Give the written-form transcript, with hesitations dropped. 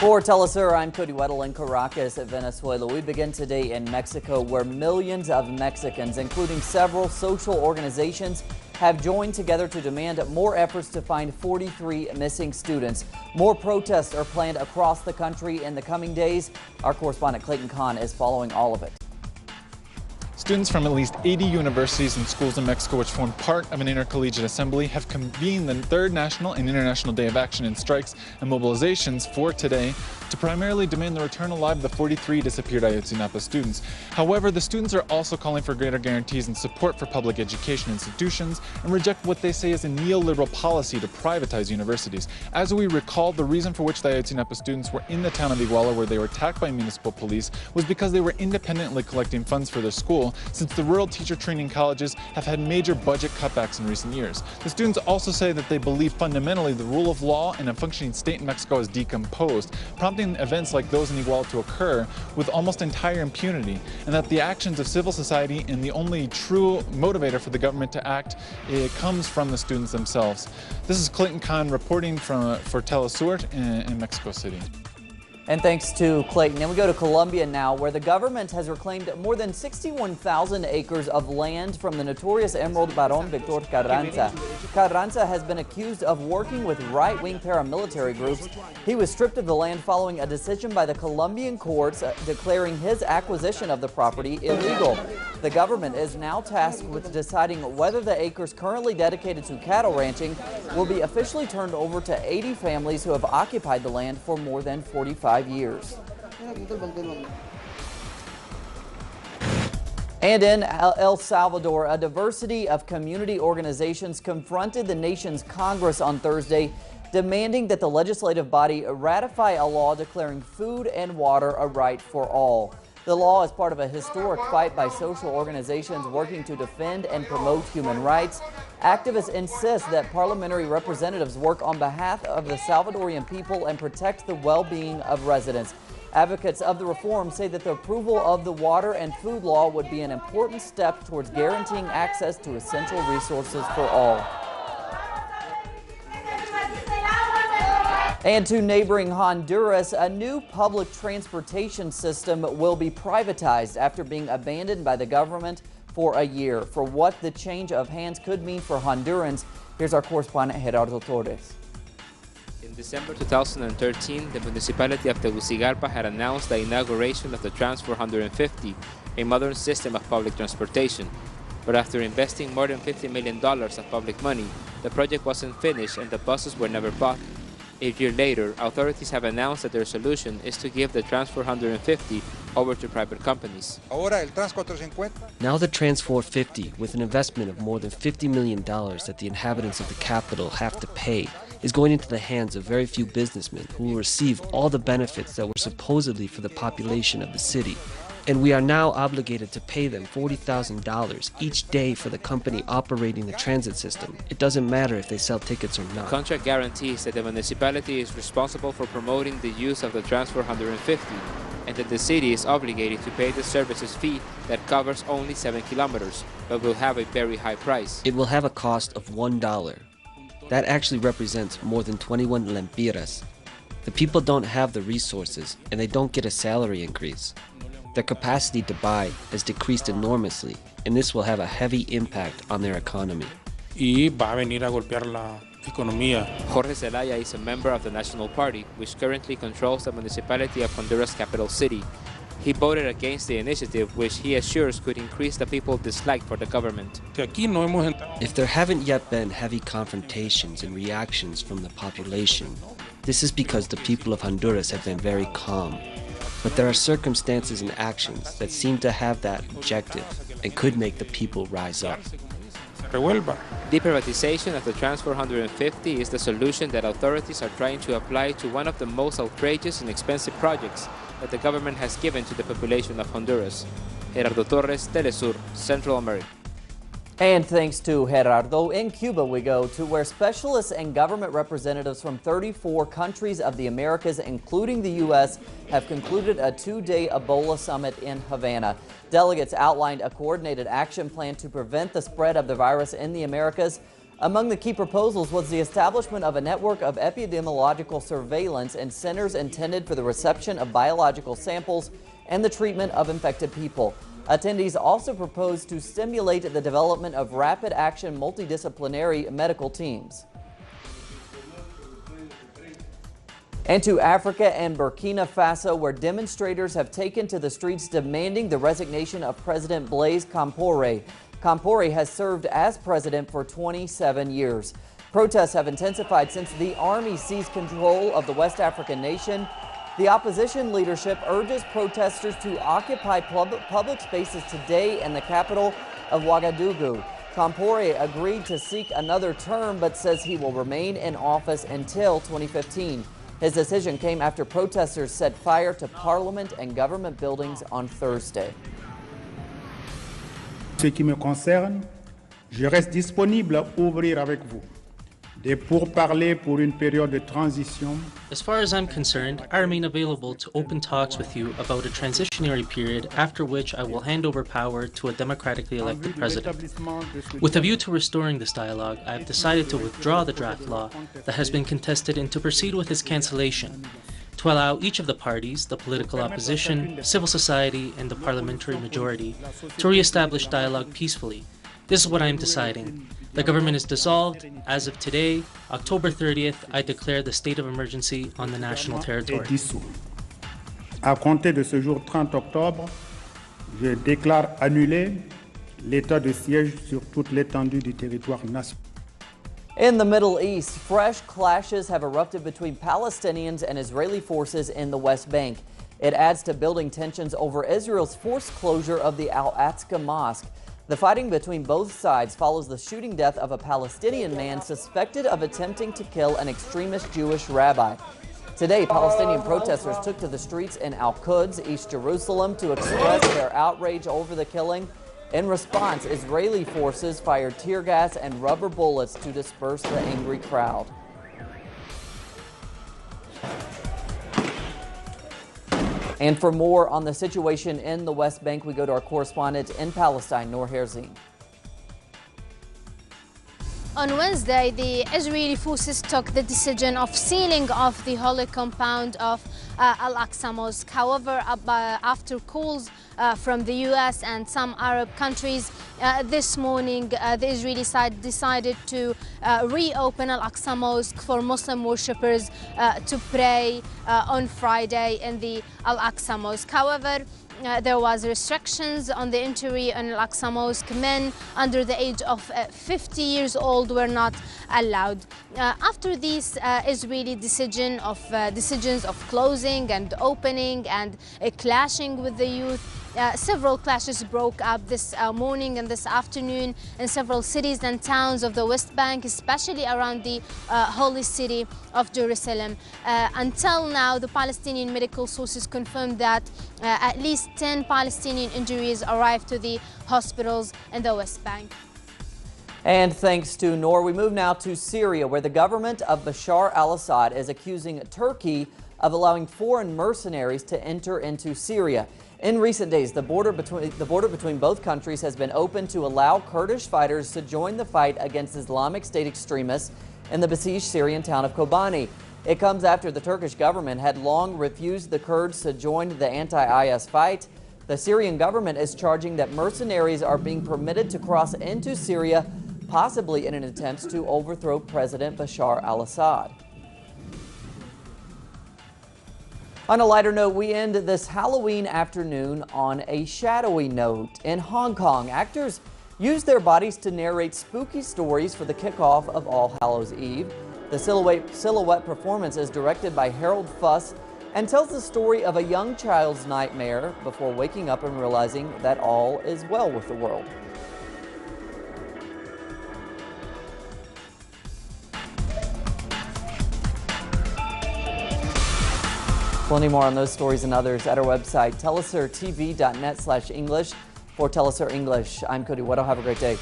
For Telesur, I'm Cody Weddle in Caracas, Venezuela. We begin today in Mexico, where millions of Mexicans, including several social organizations, have joined together to demand more efforts to find 43 missing students. More protests are planned across the country in the coming days. Our correspondent Clayton Kahn is following all of it. Students from at least 80 universities and schools in Mexico, which form part of an intercollegiate assembly, have convened the third national and international day of action in strikes and mobilizations for today to primarily demand the return alive of the 43 disappeared Ayotzinapa students. However, the students are also calling for greater guarantees and support for public education institutions and reject what they say is a neoliberal policy to privatize universities. As we recall, the reason for which the Ayotzinapa students were in the town of Iguala, where they were attacked by municipal police, was because they were independently collecting funds for their school, since the rural teacher training colleges have had major budget cutbacks in recent years. The students also say that they believe fundamentally the rule of law and a functioning state in Mexico is decomposed, prompting events like those in Iguala to occur with almost entire impunity, and that the actions of civil society and the only true motivator for the government to act, it comes from the students themselves. This is Clayton Kahn reporting for Telesur in Mexico City. And thanks to Clayton. And we go to Colombia now, where the government has reclaimed more than 61,000 acres of land from the notorious Emerald Baron Victor Carranza. Carranza has been accused of working with right-wing paramilitary groups. He was stripped of the land following a decision by the Colombian courts declaring his acquisition of the property illegal. The government is now tasked with deciding whether the acres currently dedicated to cattle ranching will be officially turned over to 80 families who have occupied the land for more than 45 years. And in El Salvador, a diversity of community organizations confronted the nation's Congress on Thursday, demanding that the legislative body ratify a law declaring food and water a right for all. The law is part of a historic fight by social organizations working to defend and promote human rights. Activists insist that parliamentary representatives work on behalf of the Salvadorian people and protect the well-being of residents. Advocates of the reform say that the approval of the water and food law would be an important step towards guaranteeing access to essential resources for all. And to neighboring Honduras, a new public transportation system will be privatized after being abandoned by the government for a year. For what the change of hands could mean for Hondurans, here's our correspondent Gerardo Torres. In December 2013, the municipality of Tegucigalpa had announced the inauguration of the Trans 450, a modern system of public transportation. But after investing more than $50 million of public money, the project wasn't finished and the buses were never bought. A year later, authorities have announced that their solution is to give the Trans 450 over to private companies. Now the Trans 450, with an investment of more than $50 million that the inhabitants of the capital have to pay, is going into the hands of very few businessmen who will receive all the benefits that were supposedly for the population of the city. And we are now obligated to pay them $40,000 each day for the company operating the transit system. It doesn't matter if they sell tickets or not. The contract guarantees that the municipality is responsible for promoting the use of the Trans 450 and that the city is obligated to pay the services fee that covers only 7 kilometers, but will have a very high price. It will have a cost of $1. That actually represents more than 21 lempiras. The people don't have the resources and they don't get a salary increase. Their capacity to buy has decreased enormously, and this will have a heavy impact on their economy. Jorge Zelaya is a member of the National Party, which currently controls the municipality of Honduras' capital city. He voted against the initiative, which he assures could increase the people's dislike for the government. If there haven't yet been heavy confrontations and reactions from the population, this is because the people of Honduras have been very calm. But there are circumstances and actions that seem to have that objective and could make the people rise up. Deprivatization of the Trans 450 is the solution that authorities are trying to apply to one of the most outrageous and expensive projects that the government has given to the population of Honduras. Gerardo Torres, Telesur, Central America. And thanks to Gerardo, in Cuba we go to where specialists and government representatives from 34 countries of the Americas, including the U.S., have concluded a two-day Ebola summit in Havana. Delegates outlined a coordinated action plan to prevent the spread of the virus in the Americas. Among the key proposals was the establishment of a network of epidemiological surveillance and centers intended for the reception of biological samples and the treatment of infected people. Attendees also proposed to stimulate the development of rapid action multidisciplinary medical teams. And to Africa and Burkina Faso, where demonstrators have taken to the streets demanding the resignation of President Blaise Compaoré. Compaoré has served as president for 27 years. Protests have intensified since the army seized control of the West African nation. The opposition leadership urges protesters to occupy public spaces today in the capital of Ouagadougou. Compaoré agreed to seek another term but says he will remain in office until 2015. His decision came after protesters set fire to parliament and government buildings on Thursday. Ce qui me concerne, je reste disponible à ouvrir avec vous des pourparlers pour une période de transition. As far as I'm concerned, I remain available to open talks with you about a transitionary period after which I will hand over power to a democratically elected president. With a view to restoring this dialogue, I have decided to withdraw the draft law that has been contested and to proceed with its cancellation, to allow each of the parties, the political opposition, civil society, and the parliamentary majority, to re-establish dialogue peacefully. This is what I am deciding. The government is dissolved. As of today, October 30th, I declare the state of emergency on the national territory. À compter de ce jour 30 octobre, je déclare annulé l'état de siège sur toute l'étendue du territoire national. In the Middle East, fresh clashes have erupted between Palestinians and Israeli forces in the West Bank. It adds to building tensions over Israel's forced closure of the Al-Aqsa Mosque. The fighting between both sides follows the shooting death of a Palestinian man suspected of attempting to kill an extremist Jewish rabbi. Today, Palestinian protesters took to the streets in Al-Quds, East Jerusalem, to express their outrage over the killing. In response, Israeli forces fired tear gas and rubber bullets to disperse the angry crowd. And for more on the situation in the West Bank, we go to our correspondent in Palestine, Noor Herzine. On Wednesday, the Israeli forces took the decision of sealing off the holy compound of Al-Aqsa Mosque. However, after calls from the US and some Arab countries, this morning the Israeli side decided to reopen Al-Aqsa Mosque for Muslim worshippers to pray on Friday in the Al-Aqsa Mosque. However, there was restrictions on the entry in Al-Aqsa Mosque. Men under the age of 50 years old were not allowed. After this Israeli decisions of closing and opening and clashing with the youth, several clashes broke up this morning and this afternoon in several cities and towns of the West Bank, especially around the holy city of Jerusalem. Until now, the Palestinian medical sources confirmed that at least 10 Palestinian injuries arrived to the hospitals in the West Bank. And thanks to Noor, we move now to Syria, where the government of Bashar al-Assad is accusing Turkey of allowing foreign mercenaries to enter into Syria. In recent days, the border between both countries has been open to allow Kurdish fighters to join the fight against Islamic State extremists in the besieged Syrian town of Kobani. It comes after the Turkish government had long refused the Kurds to join the anti-IS fight. The Syrian government is charging that mercenaries are being permitted to cross into Syria, possibly in an attempt to overthrow President Bashar al-Assad. On a lighter note, we end this Halloween afternoon on a shadowy note. In Hong Kong, actors use their bodies to narrate spooky stories for the kickoff of All Hallows Eve. The silhouette performance is directed by Harold Fuss and tells the story of a young child's nightmare before waking up and realizing that all is well with the world. Plenty more on those stories and others at our website, telesurtv.net/English. For Telesur English, I'm Cody Weddle. Have a great day.